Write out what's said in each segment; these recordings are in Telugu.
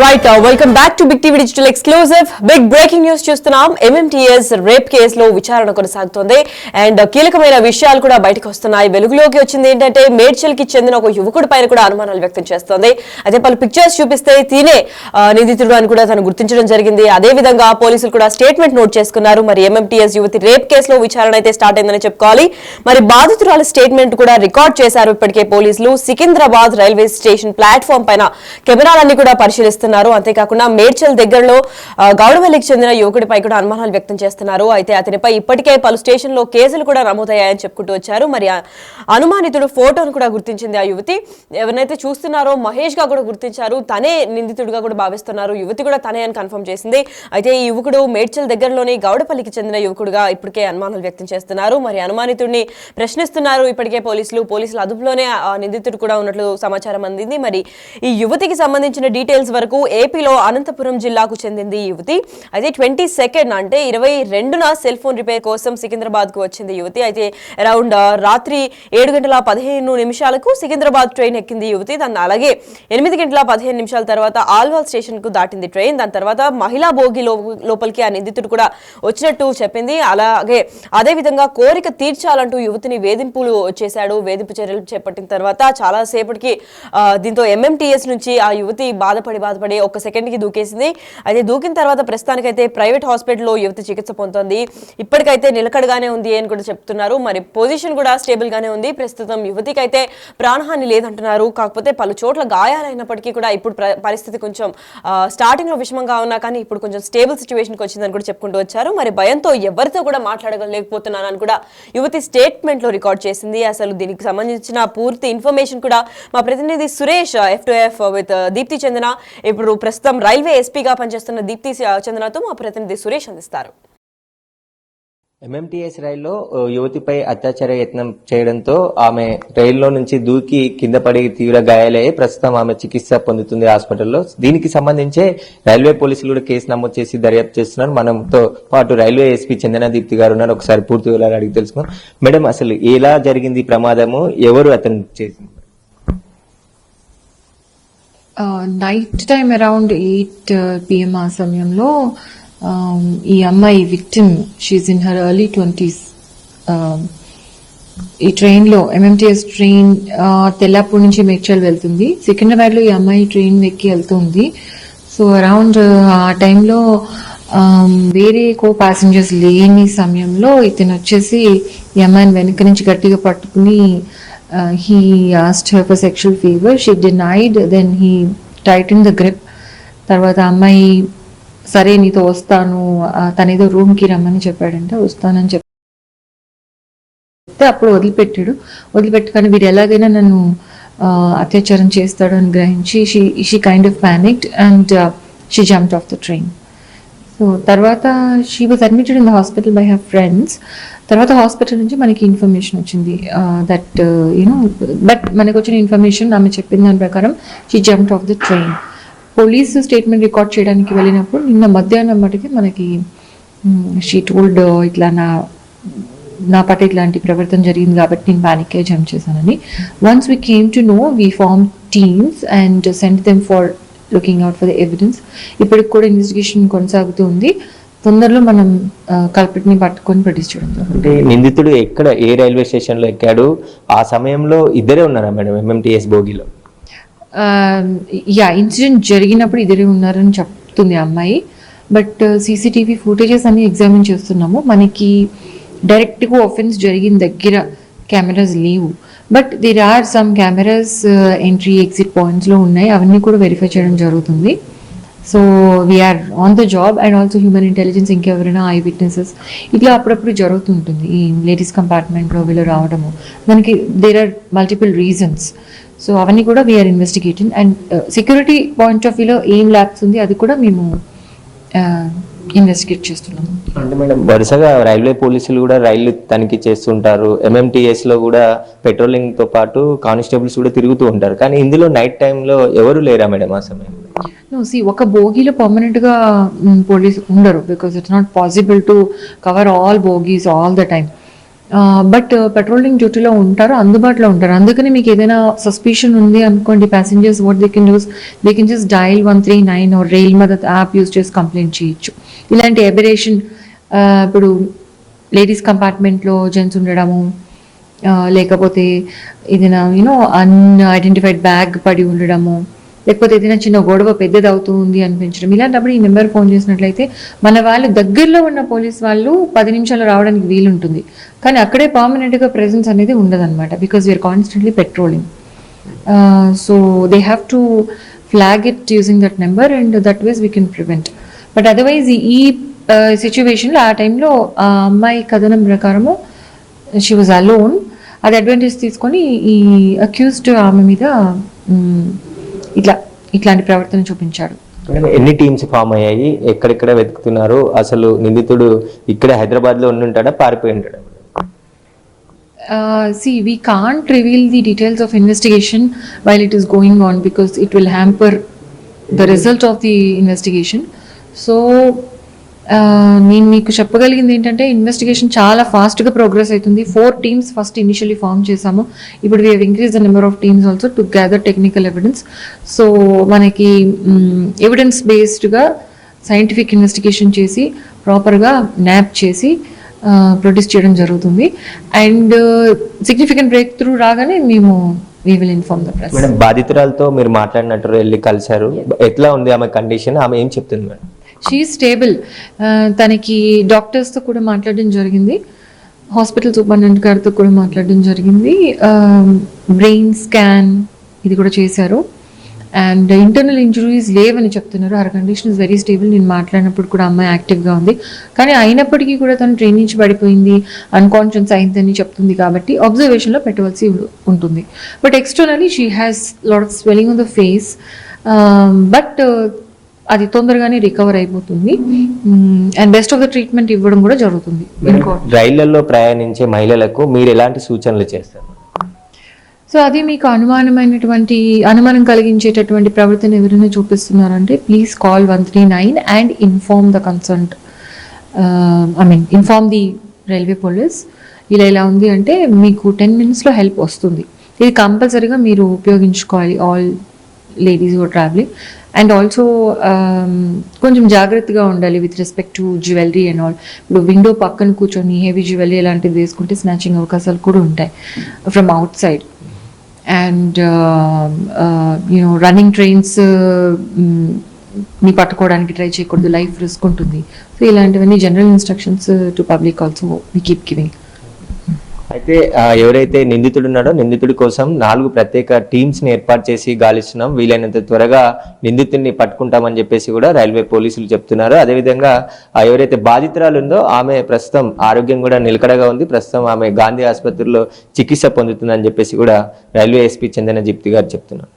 Right welcome back to big TV digital exclusive. Big breaking news చూస్తున్నాం. ఎంఎంటీఎస్ రేప్ కేసులో విచారణ కొనసాగుతోంది అండ్ కీలకమైన విషయాలు కూడా బయటకు వస్తున్నాయి. వెలుగులోకి వచ్చింది ఏంటంటే మేడ్చల్ కి చెందిన ఒక యువకుడి పైన కూడా అనుమానాలు వ్యక్తం చేస్తోంది. అయితే పలు పిక్చర్స్ చూపిస్తే తినే నిందితుడు అని కూడా తను గుర్తించడం జరిగింది. అదే విధంగా పోలీసులు కూడా స్టేట్మెంట్ నోట్ చేసుకున్నారు. మరి ఎంఎంటీఎస్ యువతి రేప్ కేసులో విచారణ అయితే స్టార్ట్ అయిందని చెప్పుకోవాలి. మరి బాధితురాల స్టేట్మెంట్ కూడా రికార్డ్ చేశారు ఇప్పటికే పోలీసులు. సికింద్రాబాద్ రైల్వే స్టేషన్ ప్లాట్ఫామ్ పైన కెమెరాలన్నీ కూడా పరిశీలిస్తున్నారు. అంతేకాకుండా మేడ్చల్ దగ్గరలో గౌడవల్లికి చెందిన యువకుడిపై కూడా అనుమానాలు వ్యక్తం చేస్తున్నారు. అయితే అతనిపై ఇప్పటికే పలు స్టేషన్లో కేసులు కూడా నమోదయ్యాయని చెప్పుకుంటూ వచ్చారు. మరి అనుమానితుడు ఫోటోను కూడా గుర్తించింది ఆ యువతి. ఎవరినైతే చూస్తున్నారో మహేష్ గా కూడా గుర్తించారు. తనే నిందితుడిగా కూడా భావిస్తున్నారు. యువతి కూడా తనే అని కన్ఫర్మ్ చేసింది. అయితే ఈ యువకుడు మేడ్చల్ దగ్గరలోని గౌడపల్లికి చెందిన యువకుడుగా ఇప్పటికే అనుమానాలు వ్యక్తం చేస్తున్నారు. మరి అనుమానితుడిని ప్రశ్నిస్తున్నారు ఇప్పటికే పోలీసుల అదుపులోనే నిందితుడు కూడా ఉన్నట్లు సమాచారం అందింది. మరి ఈ యువతికి సంబంధించిన డీటెయిల్స్ వరకు ఏపీలో అనంతపురం జిల్లాకు చెందింది ఈ యువతి. అయితే 22 అంటే 22న సెల్ ఫోన్ రిపేర్ కోసం సికింద్రాబాద్ కు వచ్చింది యువతి. అయితే అరౌండ్ రాత్రి 7:15 సికింద్రాబాద్ ట్రైన్ ఎక్కింది యువతి. దాన్ని అలాగే 8:15 తర్వాత ఆల్వాల్ స్టేషన్ కు దాటింది ట్రైన్. దాని తర్వాత మహిళా భోగి లోపలికి ఆ నిందితుడు కూడా వచ్చినట్టు చెప్పింది. అలాగే అదే విధంగా కోరిక తీర్చాలంటూ యువతిని వేధింపులు చేశాడు. వేధింపు చర్యలు చేపట్టిన తర్వాత చాలా సేపటికి దీంతో ఎంఎంటీఎస్ నుంచి ఆ యువతి బాధపడి ఒక్క సెకండ్కి దూకేసింది. అయితే దూకిన తర్వాత ప్రస్తుతానికైతే ప్రైవేట్ హాస్పిటల్లో యువతి చికిత్స పొందుతోంది. ఇప్పటికైతే నిలకడగానే ఉంది అని కూడా చెప్తున్నారు. మరి పొజిషన్ కూడా స్టేబుల్ గానే ఉంది. ప్రస్తుతం యువతికి అయితే ప్రాణహాని లేదంటున్నారు. కాకపోతే పలు చోట్ల గాయాలైనప్పటికీ కూడా ఇప్పుడు పరిస్థితి కొంచెం స్టార్టింగ్ లో విషమంగా ఉన్నా కానీ ఇప్పుడు కొంచెం స్టేబుల్ సిచ్యువేషన్కి వచ్చిందని కూడా చెప్పుకుంటూ వచ్చారు. మరి భయంతో ఎవరితో కూడా మాట్లాడలేకపోతున్నానని కూడా యువతి స్టేట్మెంట్ లో రికార్డ్ చేసింది. అసలు దీనికి సంబంధించిన పూర్తి ఇన్ఫర్మేషన్ కూడా మా ప్రతినిధి సురేష్ F2F విత్ దీప్తి చందన, ఇప్పుడు ప్రస్తుతం రైల్వే ఎస్పీగా పనిచేస్తున్న దీప్తి చందనతో మా ప్రతినిధి సురేష్ అందిస్తారు. ఎంఎంటీఎస్ రైల్లో యువతిపై అత్యాచార యత్నం చేయడంతో ఆమె రైల్లో నుంచి దూకి కింద పడి తీవ్ర గాయాలయ్యి ప్రస్తుతం ఆమె చికిత్స పొందుతుంది హాస్పిటల్లో. దీనికి సంబంధించే రైల్వే పోలీసులు కూడా కేసు నమోదు చేసి దర్యాప్తు చేస్తున్నారు. మనతో పాటు రైల్వే ఎస్పీ చందన దీప్తి గారు ఉన్నారు. ఒకసారి పూర్తి వివరాలు అడిగి తెలుసుకున్నాం. మేడం, అసలు ఎలా జరిగింది ప్రమాదము, ఎవరు అతను చేసింది? నైట్ టైం అరౌండ్ 8 PM ఆ సమయంలో ఈ అమ్మాయి victim, she's in her early 20s, ఈ ట్రైన్ లో ఎంఎంటీఎస్ ట్రైన్ తెల్లాపూర్ నుంచి మేడ్చల్ వెళ్తుంది. సికింద్రాబాద్ లో ఈ అమ్మాయి ట్రైన్ ఎక్కి వెళ్తుంది. సో అరౌండ్ ఆ టైంలో వేరే కో ప్యాసింజర్స్ లేని సమయంలో ఇతను వచ్చేసి ఈ అమ్మాయిని వెనక నుంచి గట్టిగా పట్టుకుని he asked her for sexual favor. She denied. Then he tightened the grip. తర్వాత అమ్మాయి సరే నీతో వస్తాను, తనేదో రూమ్ కి రమ్మని చెప్పాడంటే వస్తానని చెప్తే అప్పుడు వదిలిపెట్టుకొని వీడు ఎలాగైనా నన్ను అత్యాచారం చేస్తాడు అని గ్రహించి she kind of panicked and she jumped off the train. So తర్వాత she was admitted in the hospital by her friends. తర్వాత హాస్పిటల్ నుంచి మనకి ఇన్ఫర్మేషన్ వచ్చింది దట్ బట్ మనకు వచ్చిన ఇన్ఫర్మేషన్ ఆమె చెప్పిన దాని ప్రకారం she jumped of the train. Police statement record చేయడానికి వెళ్ళినప్పుడు నిన్న మధ్యాహ్నం మటుకి మనకి షీ టోల్డ్ ఇట్లా నా పట్ల ఇట్లాంటి ప్రవర్తన జరిగింది కాబట్టి నేను ప్యానిక్ అయ్యి జంప్ చేశానని. Once we came to know we form teams and send them for looking out for the evidence. ఇప్పటికి కూడా ఇన్వెస్టిగేషన్ కొనసాగుతుంది. తొందరలో మనం కల్పిట్ ని పట్టుకొని ప్రొడ్యూస్ చేయడం. అంటే నిందితుడు ఎక్కడ, ఏ రైల్వే స్టేషన్ లో ఎక్కాడు? ఆ సమయంలో ఇద్దరే ఉన్నారా మేడం ఎంఎంటీఎస్ బోగిలో? ఇన్సిడెంట్ జరిగినప్పుడు ఇద్దరే ఉన్నారని చెప్తుంది అమ్మాయి. బట్ సీసీటీవీ ఫుటేజెస్ అన్ని ఎగ్జామిన్ చేస్తున్నాము. మనకి డైరెక్ట్ గా ఆఫెన్స్ జరిగిన దగ్గర కెమెరాస్ లేవు. But there are some cameras entry exit points లో ఉన్నాయి. అవన్నీ కూడా వెరిఫై చేయడం జరుగుతుంది. So we're on the job and also human intelligence ఇంకెవరైనా ఐ విట్నెసెస్ ఇట్లా అప్పుడప్పుడు జరుగుతుంటుంది. ఈ లేడీస్ కంపార్ట్మెంట్లో వీళ్ళు రావడము, దానికి there are multiple reasons. So అవన్నీ కూడా we're investigating. And security point of వ్యూలో ఏం ల్యాబ్స్ ఉంది అది కూడా మేము ఇన్వెస్టిగేట్ చేస్తున్నాము. అంటే మేడం, వరుసగా రైల్వే పోలీసులు కూడా రైళ్లు తనిఖీ చేస్తుంటారు. ఎంఎంటీఎస్ లో కూడా పెట్రోలింగ్ తో పాటు కానిస్టేబుల్స్ కూడా తిరుగుతూ ఉంటారు. కానీ ఇందులో నైట్ టైంలో ఎవరు లేరా మేడం ఆ సమయంలో? ఒక బోగీలో పర్మనెంట్ గా పోలీసు ఉండరు, because it's not possible to cover all bogies all the time. But patrolling డ్యూటీలో ఉంటారు, అందుబాటులో ఉంటారు. అందుకని మీకు ఏదైనా సస్పిషన్ ఉంది అనుకోండి passengers, what they can use, they can just dial 139 or rail Madad app use చేసి కంప్లైంట్ చేయొచ్చు. ఇలాంటి ఎబరేషన్, ఇప్పుడు లేడీస్ కంపార్ట్మెంట్లో జెంట్స్ ఉండడము, లేకపోతే ఏదైనా అన్ఐడెంటిఫైడ్ బ్యాగ్ పడి ఉండడము, లేకపోతే ఏదైనా చిన్న గొడవ పెద్దది అవుతుంది అనిపించడం, ఇలాంటప్పుడు ఈ నెంబర్ ఫోన్ చేసినట్లయితే మన వాళ్ళు దగ్గరలో ఉన్న పోలీస్ వాళ్ళు 10 నిమిషాలు రావడానికి వీలుంటుంది. కానీ అక్కడే పర్మనెంట్గా ప్రెజెన్స్ అనేది ఉండదన్నమాట, because we're constantly patrolling. So they have to flag it using that number and that ways we can prevent. But otherwise ఈ సిచ్యువేషన్లో ఆ టైంలో ఆ అమ్మాయి కథనం ప్రకారము షీ వాజ్ అలోన్. అది అడ్వాంటేజ్ తీసుకొని ఈ అక్యూజ్డ్ ఆమె మీద ఇట్లాంటి ప్రవర్తన చూపించాడు. ఎన్ని టీమ్స్ ఫామ్ అయ్యాయి, ఎక్కడెక్కడ వెతుకుతున్నారు, అసలు నిందితుడు ఇక్కడే హైదరాబాద్ లో ఉంటాడా, పారిపోయి ఉంటాడా? See, we can't reveal the details of investigation while it is going on because it will hamper the result of the investigation. So నేను మీకు చెప్పగలిగింది ఏంటంటే ఇన్వెస్టిగేషన్ చాలా ఫాస్ట్గా ప్రోగ్రెస్ అవుతుంది. 4 teams ఫస్ట్ ఇనిషియలీ ఫామ్ చేసాము. ఇప్పుడు we have increase the number of teams also to gather technical evidence. So మనకి ఎవిడెన్స్ బేస్డ్గా సైంటిఫిక్ ఇన్వెస్టిగేషన్ చేసి ప్రాపర్గా న్యాప్ చేసి ప్రొడ్యూస్ చేయడం జరుగుతుంది. అండ్ సిగ్నిఫికెంట్ బ్రేక్ త్రూ రాగానే మేము we will inform the press. Madam, బాధితురాలతో మీరు మాట్లాడినట్టు వెళ్ళి కలిశారు, ఎట్లా ఉంది ఆమె కండిషన్, ఆమె ఏం చెప్తుంది మేడం? She stable. తనకి డాక్టర్స్తో కూడా మాట్లాడడం జరిగింది, హాస్పిటల్ సూపరింటెండెంట్ గారితో కూడా మాట్లాడడం జరిగింది. బ్రెయిన్ స్కాన్ ఇది కూడా చేశారు. అండ్ ఇంటర్నల్ ఇంజురీస్ లేవని చెప్తున్నారు. Her condition is very stable. నేను మాట్లాడినప్పుడు కూడా అమ్మాయి యాక్టివ్గా ఉంది. కానీ అయినప్పటికీ కూడా తను ట్రైన్ నుంచి పడిపోయింది, అన్కాన్షియస్ అయిందని చెప్తుంది కాబట్టి అబ్జర్వేషన్లో పెట్టవలసి ఉంటుంది. But externally she has lot of swelling on the face. But అది తొందరగానే రికవర్ అయిపోతుంది. And best of the treatment ఇవ్వడం కూడా జరుగుతుంది. రైళ్లలో ప్రయాణించే మహిళలకు మీరు ఎలాంటి సూచనలు చేస్తారు? సో అది మీకు అనుమానం కలిగించేటటువంటి ప్రవర్తన ఎవరైనా చూపిస్తున్నారంటే please call 139 and inform the concerned inform the railway police. ఇలా ఉంది అంటే మీకు 10 minutesలో హెల్ప్ వస్తుంది. ఇది కంపల్సరీగా మీరు ఉపయోగించుకోవాలి, all ladies who are travelling. And also కొంచెం జాగ్రత్తగా ఉండాలి with respect to jewellery and all. ఇప్పుడు విండో పక్కన కూర్చొని హెవీ జ్యువెలరీ అలాంటివి వేసుకుంటే స్నాచింగ్ అవకాశాలు కూడా ఉంటాయి from outside. And running trains ని పట్టుకోవడానికి ట్రై చేయకూడదు, లైఫ్ రిస్క్ ఉంటుంది. సో ఇలాంటివన్నీ general instructions to public also we keep giving. అయితే ఎవరైతే నిందితుడు ఉన్నాడో నిందితుడి కోసం 4 ప్రత్యేక టీమ్స్ ని ఏర్పాటు చేసి గాలిస్తున్నాం, వీలైనంత త్వరగా నిందితుడిని పట్టుకుంటామని చెప్పేసి కూడా రైల్వే పోలీసులు చెప్తున్నారు. అదేవిధంగా ఎవరైతే బాధితురాలు ఉందో ఆమె ప్రస్తుతం ఆరోగ్యం కూడా నిలకడగా ఉంది, ప్రస్తుతం ఆమె గాంధీ ఆసుపత్రిలో చికిత్స పొందుతుందని చెప్పేసి కూడా రైల్వే ఎస్పీ చందన జిప్తి గారు చెప్తున్నారు.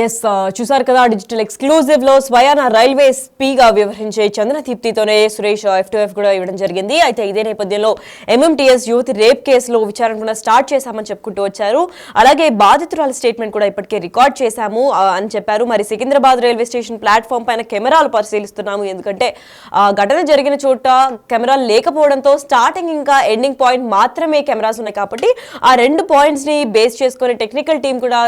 ఎస్, చూసారు కదా, డిజిటల్ ఎక్స్క్లూజివ్ లో స్వయాన రైల్వే ఎస్పీగా వ్యవహరించే చంద్ర దీప్తితోనే సురేష్ F2F కూడా ఇవ్వడం జరిగింది. అయితే ఇదే నేపథ్యంలో MMTS యువతి రేప్ కేసులో విచారణ కూడా స్టార్ట్ చేశామని చెప్పుకుంటూ వచ్చారు. అలాగే బాధితురాల స్టేట్మెంట్ కూడా ఇప్పటికే రికార్డ్ చేశాము అని చెప్పారు. మరి సికింద్రాబాద్ రైల్వే స్టేషన్ ప్లాట్ఫామ్ పైన కెమెరాలు పరిశీలిస్తున్నాము, ఎందుకంటే ఘటన జరిగిన చోట కెమెరాలు లేకపోవడంతో స్టార్టింగ్ ఇంకా ఎండింగ్ పాయింట్ మాత్రమే కెమెరాస్ ఉన్నాయి కాబట్టి ఆ 2 పాయింట్స్ ని బేస్ చేసుకొని టెక్నికల్ టీం కూడా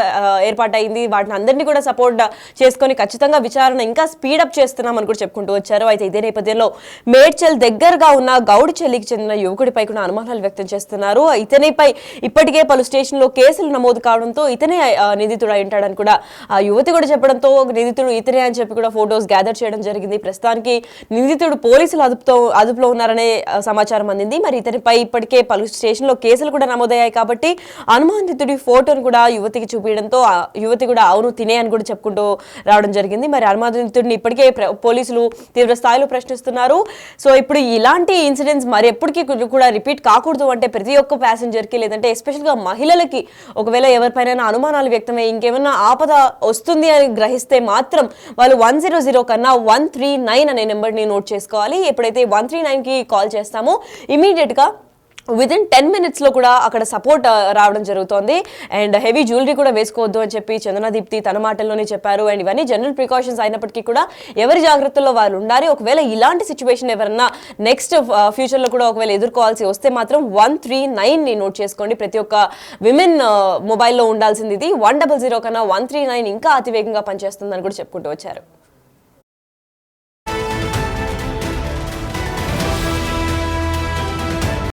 ఏర్పాటైంది. వాటిని అందరినీ కూడా సపోర్ట్ చేసుకొని ఖచ్చితంగా విచారణ ఇంకా స్పీడప్ చేస్తున్నామని కూడా చెప్పుకుంటూ వచ్చారు. అయితే ఇదే నేపథ్యంలో మేడ్చల్ దగ్గరగా ఉన్న గౌడి చెల్లికి చెందిన యువకుడిపై కూడా అనుమానాలు వ్యక్తం చేస్తున్నారు. ఇతనిపై ఇప్పటికే పలు స్టేషన్లో కేసులు నమోదు కావడంతో ఇతనే నిందితుడు అయి ఉంటాడని కూడా ఆ యువతి కూడా చెప్పడంతో నిందితుడు ఇతనే అని చెప్పి కూడా ఫొటోస్ గ్యాదర్ చేయడం జరిగింది. ప్రస్తుతానికి నిందితుడు పోలీసులు అదుపులో ఉన్నారనే సమాచారం అందింది. మరి ఇతనిపై ఇప్పటికే పలు స్టేషన్లో కేసులు కూడా నమోదయ్యాయి కాబట్టి అనుమానితుడి ఫోటోను కూడా యువతికి చూపించడంతో యువతి కూడా అవును తినే అని కూడా చెప్పుకుంటూ రావడం జరిగింది. మరి అనుమానితుడిని ఇప్పటికే పోలీసులు తీవ్ర స్థాయిలో ప్రశ్నిస్తున్నారు. సో ఇప్పుడు ఇలాంటి ఇన్సిడెంట్స్ మరి ఎప్పటికీ కూడా రిపీట్ కాకూడదు అంటే ప్రతి ఒక్క ప్యాసింజర్కి, లేదంటే ఎస్పెషల్గా మహిళలకి ఒకవేళ ఎవరిపైన అనుమానాలు వ్యక్తమై ఇంకేమైనా ఆపద వస్తుంది అని గ్రహిస్తే మాత్రం వాళ్ళు 100 కన్నా 139 అనే నెంబర్ని నోట్ చేసుకోవాలి. ఎప్పుడైతే 139కి కాల్ చేస్తామో ఇమీడియట్గా విదిన్ 10 minutes లో కూడా అక్కడ సపోర్ట్ రావడం జరుగుతోంది. అండ్ హెవీ జ్యువెలరీ కూడా వేసుకోవద్దు అని చెప్పి చందనా దీప్తి తన మాటల్లోనే చెప్పారు. అండ్ ఇవన్నీ జనరల్ ప్రికాషన్స్ అయినప్పటికీ కూడా ఎవరి జాగ్రత్తల్లో వాళ్ళు ఉండాలి. ఒకవేళ ఇలాంటి సిచ్యువేషన్ ఎవరన్నా నెక్స్ట్ ఫ్యూచర్లో కూడా ఒకవేళ ఎదుర్కోవాల్సి వస్తే మాత్రం 139ని నోట్ చేసుకోండి. ప్రతి ఒక్క విమెన్ మొబైల్లో ఉండాల్సింది ఇది. 100 కన్నా 139 ఇంకా అతివేగంగా పనిచేస్తుందని కూడా చెప్పుకుంటూ వచ్చారు.